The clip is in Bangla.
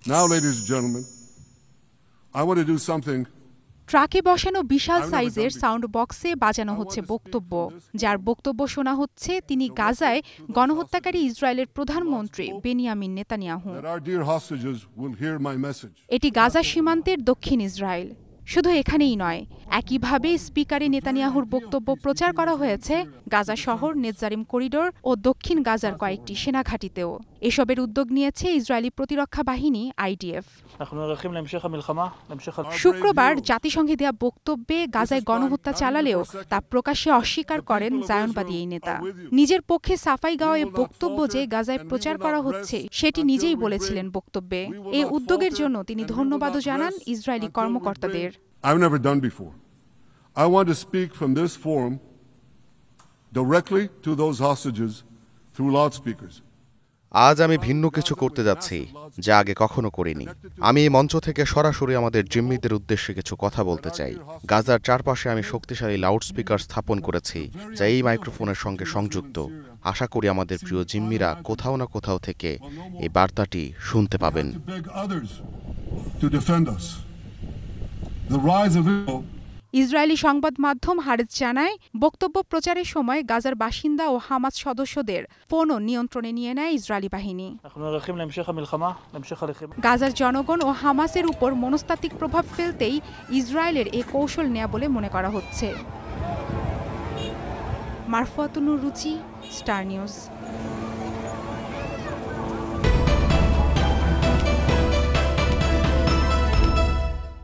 Now, ladies and gentlemen, I want to do something. ট্রাকে বসানো বিশাল সাইজের সাউন্ড বক্সে বাজানো হচ্ছে বক্তব্য, যার বক্তব্য শোনা হচ্ছে তিনি গাজায় গণহত্যাকারী ইসরায়েলের প্রধানমন্ত্রী বেনিয়ামিন নেতানিয়াহু। এটি গাজা সীমান্তের দক্ষিণ ইসরায়েল। শুধু এখানেই নয়, একইভাবে স্পিকারে নেতানিয়াহুর বক্তব্য প্রচার করা হয়েছে গাজা শহর, নেতজারিম করিডোর ও দক্ষিণ গাজার কয়েকটি সেনাঘাঁটিতেও। এসবের উদ্যোগ নিয়েছে ইসরায়েলি প্রতিরক্ষা বাহিনী আইডিএফ। শুক্রবার জাতিসংঘে দেয়া বক্তব্যে গাজায় গণহত্যা চালালেও তা প্রকাশ্যে অস্বীকার করেন জায়নবাদী এই নেতা। নিজের পক্ষে সাফাই গাওয়া এ বক্তব্য যে গাজায় প্রচার করা হচ্ছে সেটি নিজেই বলেছিলেন বক্তব্যে। এ উদ্যোগের জন্য তিনি ধন্যবাদও জানান ইসরায়েলি কর্মকর্তাদের। I've never done before. I want to speak from this forum directly to those hostages through loudspeakers. আজ আমি ভিন্ন কিছু করতে যাচ্ছি যা আগে কখনো করিনি। আমি এই মঞ্চ থেকে সরাসরি আমাদের জিম্মিদের উদ্দেশ্যে কিছু কথা বলতে চাই। গাজার চারপাশে আমি শক্তিশালী লাউডস্পিকার স্থাপন করেছি যা এই মাইক্রোফোনের সঙ্গে সংযুক্ত। আশা করি আমাদের প্রিয় জিম্মিরা কোথাও না কোথাও থেকে এই বার্তাটি শুনতে পাবেন। ইসরায়েলি সংবাদ মাধ্যম হারেজ জানায়, বক্তব্য প্রচারের সময় গাজার বাসিন্দা ও হামাস সদস্যদের ফোনও নিয়ন্ত্রণে নিয়ে নেয় ইসরায়েলি বাহিনী। গাজার জনগণ ও হামাসের উপর মনস্তাত্ত্বিক প্রভাব ফেলতেই ইসরায়েলের এ কৌশল নেয়া বলে মনে করা হচ্ছে। মারফুয়াতুন রুচি, স্টার নিউজ।